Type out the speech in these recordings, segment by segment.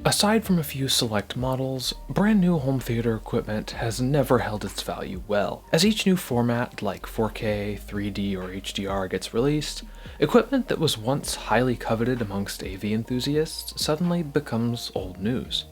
Aside from a few select models, brand new home theater equipment has never held its value well. As each new format like 4K, 3D, or HDR gets released, equipment that was once highly coveted amongst AV enthusiasts suddenly becomes old news.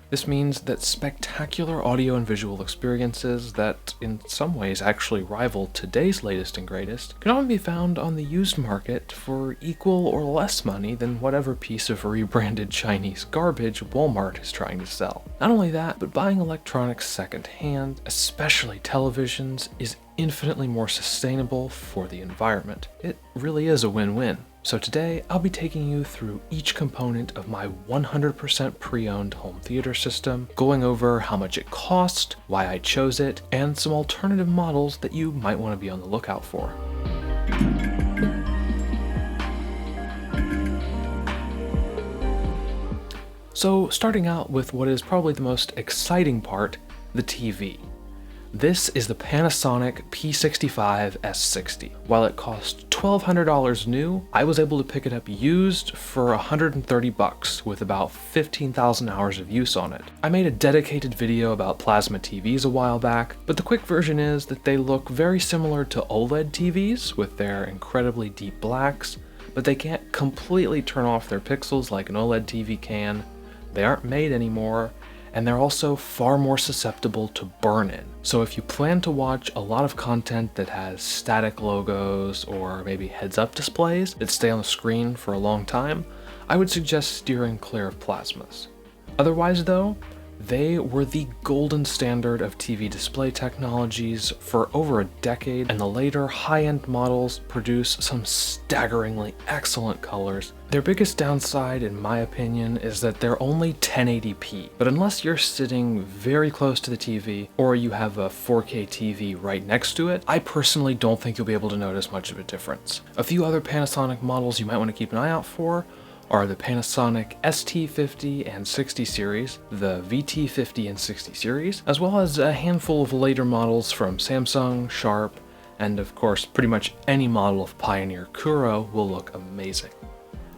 This means that spectacular audio and visual experiences that, in some ways, actually rival today's latest and greatest, can often be found on the used market for equal or less money than whatever piece of rebranded Chinese garbage Walmart is trying to sell. Not only that, but buying electronics secondhand, especially televisions, is infinitely more sustainable for the environment. It really is a win-win. So today, I'll be taking you through each component of my 100% pre-owned home theater system, going over how much it cost, why I chose it, and some alternative models that you might want to be on the lookout for. So starting out with what is probably the most exciting part, the TV. This is the Panasonic P65S60. While it cost $1,200 new, I was able to pick it up used for $130 with about 15,000 hours of use on it. I made a dedicated video about plasma TVs a while back, but the quick version is that they look very similar to OLED TVs with their incredibly deep blacks, but they can't completely turn off their pixels like an OLED TV can. They aren't made anymore, and they're also far more susceptible to burn-in. So if you plan to watch a lot of content that has static logos or maybe heads-up displays that stay on the screen for a long time, I would suggest steering clear of plasmas. Otherwise though, they were the golden standard of TV display technologies for over a decade, and the later high-end models produce some staggeringly excellent colors. Their biggest downside, in my opinion, is that they're only 1080p, but unless you're sitting very close to the TV or you have a 4K TV right next to it, I personally don't think you'll be able to notice much of a difference. A few other Panasonic models you might want to keep an eye out for are the Panasonic ST50 and 60 series, the VT50 and 60 series, as well as a handful of later models from Samsung, Sharp, and of course pretty much any model of Pioneer Kuro will look amazing.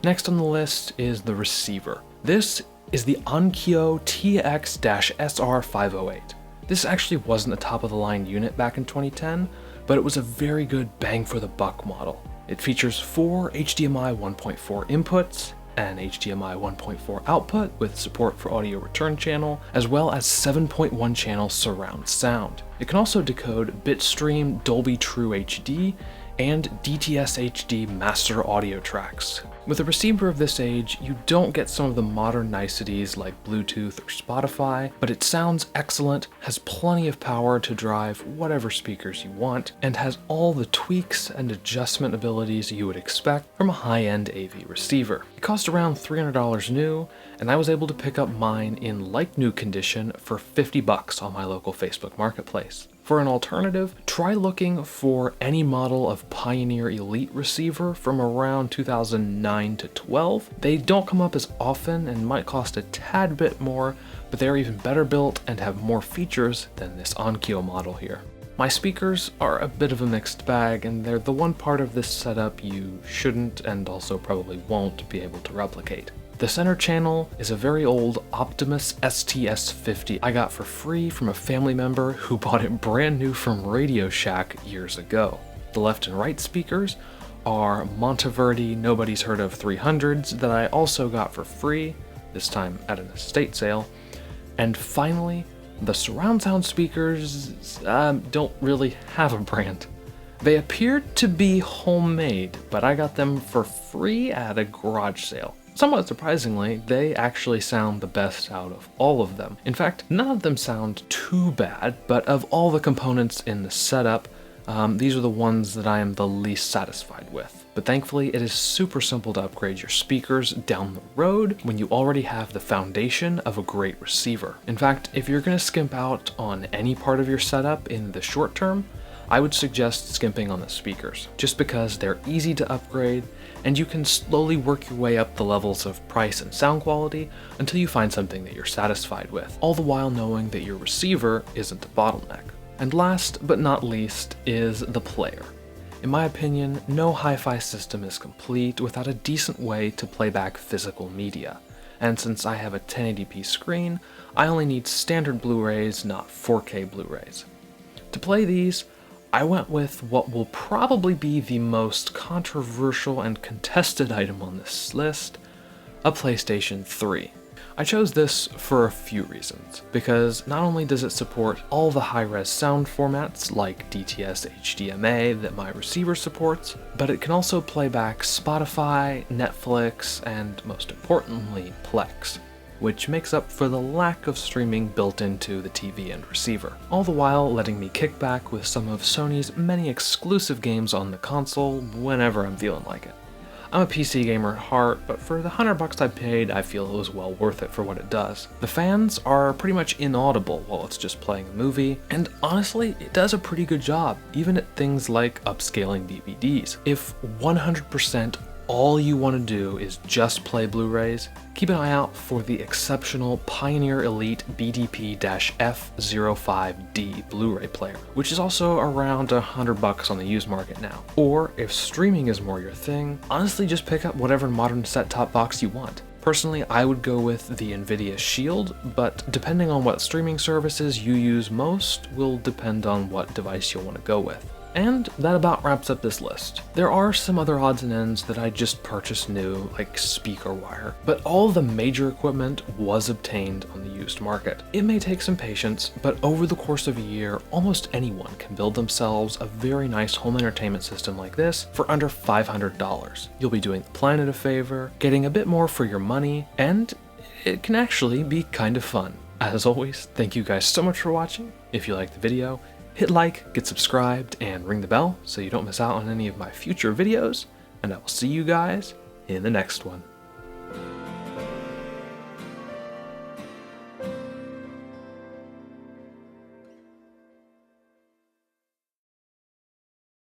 Next on the list is the receiver. This is the Onkyo TX-SR508. This actually wasn't a top-of-the-line unit back in 2010, but it was a very good bang-for-the-buck model. It features 4 HDMI 1.4 inputs, an HDMI 1.4 output with support for audio return channel, as well as 7.1 channel surround sound. It can also decode Bitstream Dolby True HD and DTS HD master audio tracks. With a receiver of this age, you don't get some of the modern niceties like Bluetooth or Spotify, but it sounds excellent, has plenty of power to drive whatever speakers you want, and has all the tweaks and adjustment abilities you would expect from a high-end AV receiver. It cost around $300 new, and I was able to pick up mine in like-new condition for $50 on my local Facebook Marketplace. For an alternative, try looking for any model of Pioneer Elite receiver from around 2009 to 12. They don't come up as often and might cost a tad bit more, but they're even better built and have more features than this Onkyo model here. My speakers are a bit of a mixed bag, and they're the one part of this setup you shouldn't and also probably won't be able to replicate. The center channel is a very old Optimus STS50 I got for free from a family member who bought it brand new from Radio Shack years ago. The left and right speakers are Monteverdi Nobody's Heard of 300s that I also got for free, this time at an estate sale. And finally, the surround sound speakers don't really have a brand. They appeared to be homemade, but I got them for free at a garage sale. Somewhat surprisingly, they actually sound the best out of all of them. In fact, none of them sound too bad, but of all the components in the setup, these are the ones that I am the least satisfied with. But thankfully, it is super simple to upgrade your speakers down the road when you already have the foundation of a great receiver. In fact, if you're going to skimp out on any part of your setup in the short term, I would suggest skimping on the speakers, just because they're easy to upgrade and you can slowly work your way up the levels of price and sound quality until you find something that you're satisfied with, all the while knowing that your receiver isn't a bottleneck. And last but not least is the player. In my opinion, no hi-fi system is complete without a decent way to play back physical media, and since I have a 1080p screen, I only need standard Blu-rays, not 4K Blu-rays. To play these, I went with what will probably be the most controversial and contested item on this list, a PlayStation 3. I chose this for a few reasons, because not only does it support all the high-res sound formats like DTS HDMA that my receiver supports, but it can also play back Spotify, Netflix, and most importantly, Plex, which makes up for the lack of streaming built into the TV and receiver, all the while letting me kick back with some of Sony's many exclusive games on the console whenever I'm feeling like it. I'm a PC gamer at heart, but for the $100 I paid, I feel it was well worth it for what it does. The fans are pretty much inaudible while it's just playing a movie, and honestly, it does a pretty good job, even at things like upscaling DVDs. If 100% all you want to do is just play Blu-rays, keep an eye out for the exceptional Pioneer Elite BDP-F05D Blu-ray player, which is also around $100 on the used market now. Or if streaming is more your thing, honestly just pick up whatever modern set-top box you want. Personally, I would go with the Nvidia Shield, but depending on what streaming services you use most will depend on what device you'll want to go with. And that about wraps up this list. There are some other odds and ends that I just purchased new, like speaker wire, but all the major equipment was obtained on the used market. It may take some patience, but over the course of a year, almost anyone can build themselves a very nice home entertainment system like this for under $500. You'll be doing the planet a favor, getting a bit more for your money, and it can actually be kind of fun. As always, thank you guys so much for watching. If you liked the video, hit like, get subscribed, and ring the bell so you don't miss out on any of my future videos, and I will see you guys in the next one.